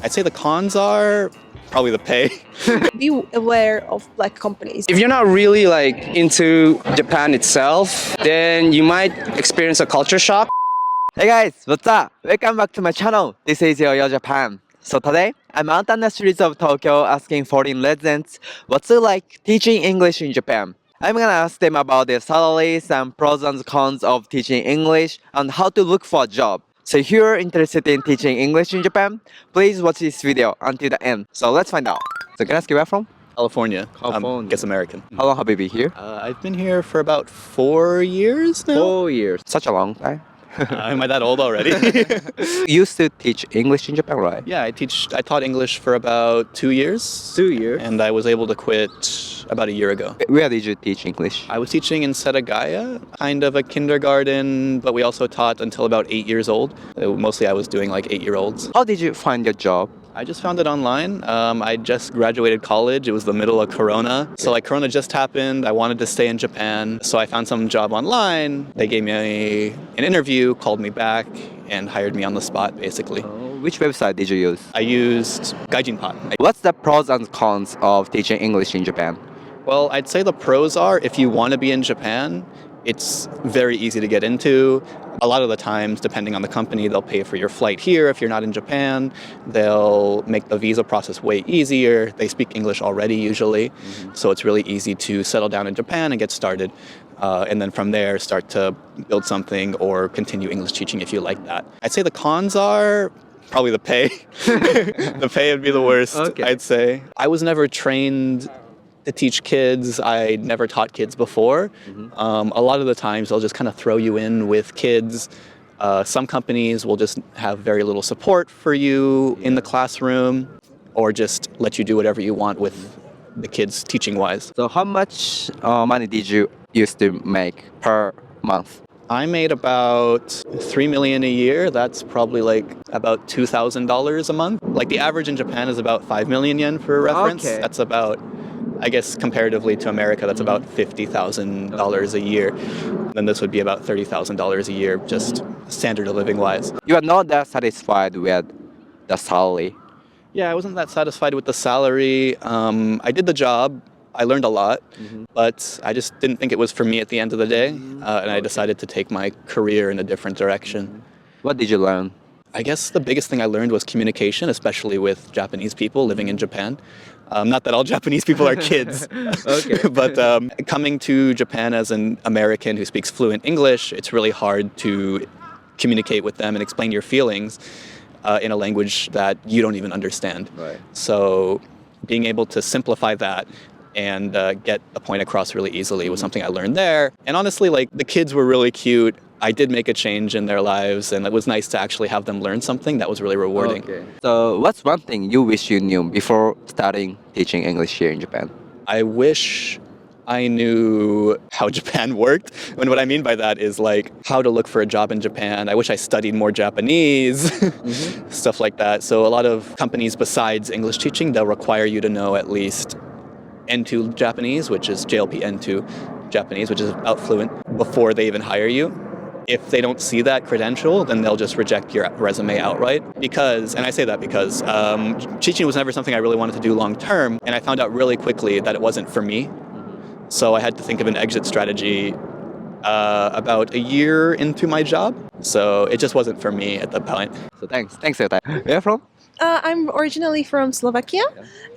I'd say the cons are probably the pay. Be aware of like companies. If you're not really like into Japan itself, then you might experience a culture shock. Hey guys, what's up? Welcome back to my channel. This is Yo Japan. So today, I'm out on the streets of Tokyo asking foreign residents what's it like teaching English in Japan. I'm gonna ask them about their salaries and pros and cons of teaching English and how to look for a job. So if you're interested in teaching English in Japan, please watch this video until the end. So let's find out. So can I ask you where from? California. California. Guess American. How long have you been here? I've been here for about 4 years now. 4 years. Such a long time. Am I that old already? You used to teach English in Japan, right? Yeah, I taught English for about 2 years. 2 years. And I was able to quit about a year ago. Where did you teach English? I was teaching in Setagaya, kind of a kindergarten, but we also taught until about 8 years old. Mostly I was doing like 8-year-olds. How did you find your job? I just found it online. I just graduated college. It was the middle of Corona. So like Corona just happened. I wanted to stay in Japan. So I found some job online. They gave me an interview, called me back, and hired me on the spot basically. Which website did you use? I used Gaijinpot. What's the pros and cons of teaching English in Japan? Well, I'd say the pros are if you want to be in Japan, it's very easy to get into. A lot of the times, depending on the company, they'll pay for your flight here if you're not in Japan. They'll make the visa process way easier. They speak English already usually, so it's really easy to settle down in Japan and get started. And then from there, start to build something or continue English teaching if you like that. I'd say the cons are probably the pay. The pay would be the worst, I'd say. I was never trained to teach kids. I never taught kids before. A lot of the times they'll just kind of throw you in with kids. Some companies will just have very little support for you in the classroom or just let you do whatever you want with the kids teaching wise. So how much money did you used to make per month? I made about $3 million a year. That's probably like about $2,000 a month. Like the average in Japan is about 5 million yen for reference. Okay. That's about, I guess comparatively to America, that's about $50,000 a year. Then this would be about $30,000 a year, just standard of living wise. You are not that satisfied with the salary. Yeah, I wasn't that satisfied with the salary. I did the job. I learned a lot, but I just didn't think it was for me at the end of the day. And I decided to take my career in a different direction. What did you learn? I guess the biggest thing I learned was communication, especially with Japanese people living in Japan. Not that all Japanese people are kids, but coming to Japan as an American who speaks fluent English, it's really hard to communicate with them and explain your feelings in a language that you don't even understand. Right. So being able to simplify that and get the point across really easily was something I learned there. And honestly, like the kids were really cute. I did make a change in their lives, and it was nice to actually have them learn something that was really rewarding. So what's one thing you wish you knew before starting teaching English here in Japan? I wish I knew how Japan worked. And what I mean by that is like how to look for a job in Japan. I wish I studied more Japanese, stuff like that. So a lot of companies besides English teaching, they'll require you to know at least N2 Japanese, which is JLP N2 Japanese, which is about fluent, before they even hire you. If they don't see that credential, then they'll just reject your resume outright. Because, and I say that because teaching was never something I really wanted to do long term, and I found out really quickly that it wasn't for me. So I had to think of an exit strategy about a year into my job. So it just wasn't for me at that point. So thanks for your time. Where are you from? I'm originally from Slovakia,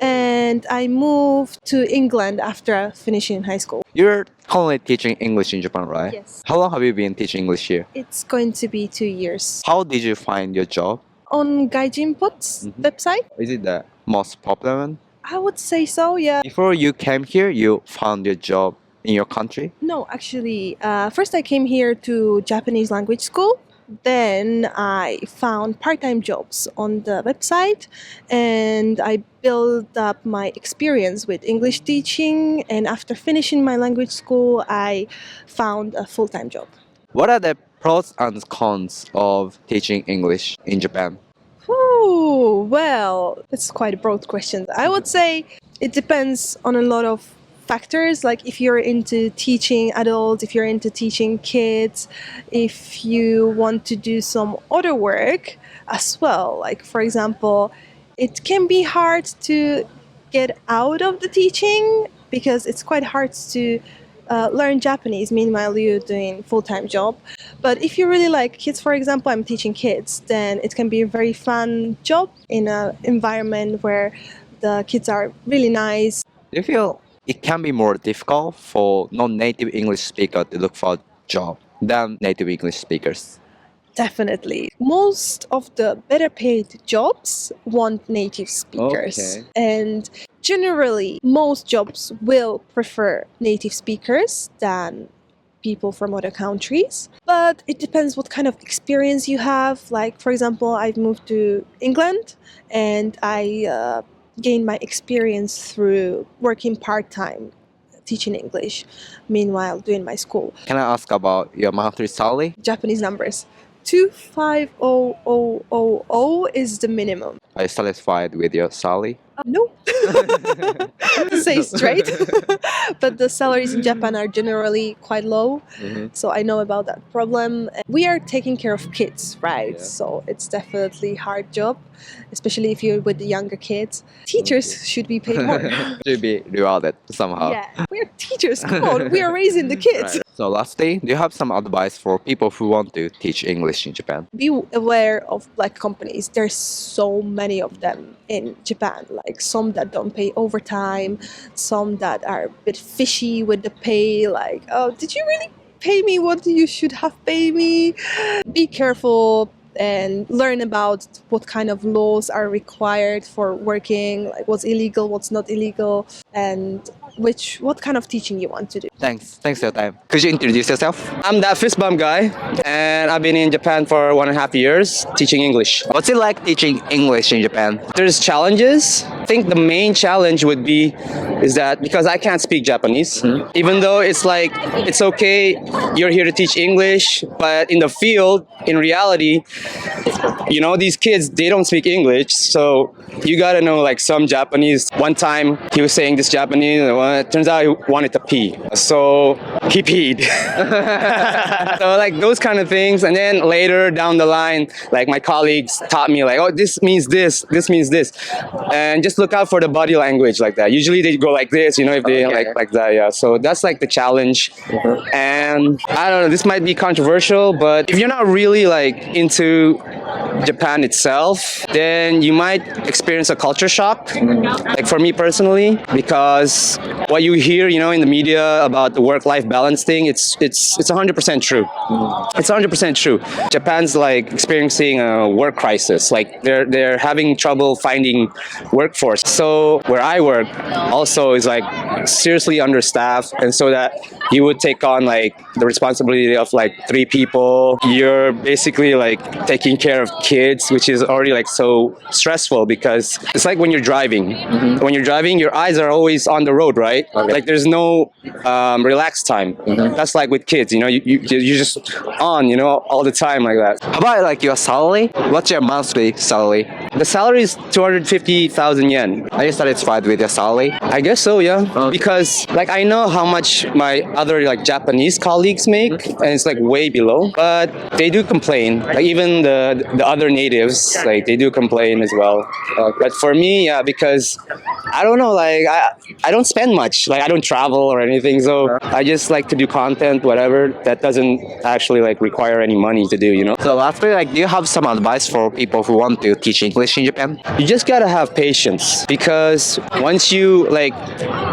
and I moved to England after finishing high school. You're currently teaching English in Japan, right? Yes. How long have you been teaching English here? It's going to be 2 years. How did you find your job? On Gaijinpot's website? Is it the most popular one? I would say so, yeah. Before you came here, you found your job in your country? No, actually, first I came here to Japanese language school. Then I found part-time jobs on the website, and I built up my experience with English teaching, and after finishing my language school, I found a full-time job. What are the pros and cons of teaching English in Japan? Well, it's quite a broad question. I would say it depends on a lot of factors, like if you're into teaching adults, if you're into teaching kids, if you want to do some other work as well. Like, for example, It can be hard to get out of the teaching because it's quite hard to learn Japanese. Meanwhile, you're doing full-time job. But if you really like kids, for example, I'm teaching kids, then it can be a very fun job in an environment where the kids are really nice. Do you feel it can be more difficult for non-native English speaker to look for a job than native English speakers? Definitely. Most of the better paid jobs want native speakers. Okay. And generally, most jobs will prefer native speakers than people from other countries. But it depends what kind of experience you have. Like, for example, I've moved to England and I gained my experience through working part time teaching English, meanwhile doing my school. Can I ask about your monthly salary? Japanese numbers. 250,000 is the minimum. Are you satisfied with your salary? No. To say straight. But the salaries in Japan are generally quite low. So I know about that problem. We are taking care of kids, right? Yeah. So it's definitely hard job, especially if you're with the younger kids. Teachers should be paid more. Should be rewarded somehow. Yeah, we're teachers. Come on, we are raising the kids. Right. So lastly, do you have some advice for people who want to teach English in Japan? Be aware of black companies. There's so many of them in Japan, like some that don't pay overtime, some that are a bit fishy with the pay, like, oh, did you really pay me what you should have paid me? Be careful and learn about what kind of laws are required for working, like what's illegal, what's not illegal, and what kind of teaching you want to do. Thanks for your time. Could you introduce yourself? I'm that fist bump guy, and I've been in Japan for 1.5 years teaching English. What's it like teaching English in Japan? There's challenges. I think the main challenge would be is that because I can't speak Japanese, even though it's like it's okay, you're here to teach English, but in the field, in reality, you know, these kids, they don't speak English, so you gotta know like some Japanese. One time he was saying this Japanese, and it turns out he wanted to pee, so he peed. So like those kind of things, and then later down the line, like my colleagues taught me like, oh, this means this means this, and just look out for the body language like that. Usually they go like this, you know, if they like that, yeah. So that's like the challenge, and I don't know, this might be controversial, but if you're not really like into Japan itself, then you might experience a culture shock. Like for me personally, because what you hear, you know, in the media about the work-life balance thing, it's 100% true. It's 100% true. Japan's like experiencing a work crisis. Like they're having trouble finding workforce. So where I work also is like seriously understaffed, and so that you would take on like the responsibility of like 3 people. You're basically like taking care of kids, which is already like so stressful because it's like when you're driving. When you're driving, your eyes are always on the road, right? Like there's no relaxed time. That's like with kids, you know, you're just on, you know, all the time like that. How about like your salary? What's your monthly salary? The salary is 250,000 yen. Are you satisfied with your salary? I guess so, yeah. Because like I know how much my other like Japanese colleagues make, and it's like way below. But they do complain. Like even the other natives, like they do complain as well. But for me, yeah, because I don't know, like I don't spend much. Like I don't travel or anything, so I just like to do content, whatever. That doesn't actually like require any money to do, you know. So lastly, like, do you have some advice for people who want to teach English in Japan? You just gotta have patience, because once you like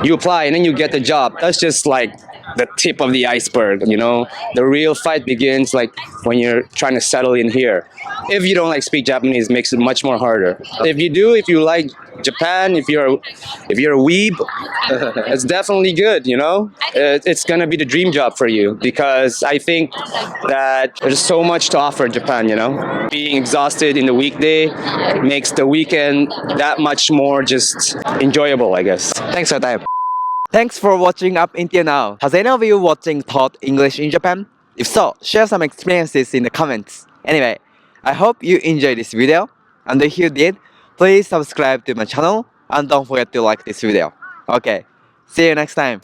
you apply and then you get the job, that's just like the tip of the iceberg, you know. The real fight begins like when you're trying to settle in here. If you don't like speak Japanese, it makes it much more harder. If you do, if you like Japan, if you're a weeb, it's definitely good, you know. It's gonna be the dream job for you, because I think that there's so much to offer Japan, you know. Being exhausted in the weekday makes the weekend that much more just enjoyable, I guess. Thanks for your time. Thanks for watching up until now. Has any of you watching taught English in Japan? If so, share some experiences in the comments. Anyway, I hope you enjoyed this video, and if you did, please subscribe to my channel and don't forget to like this video. Okay, see you next time.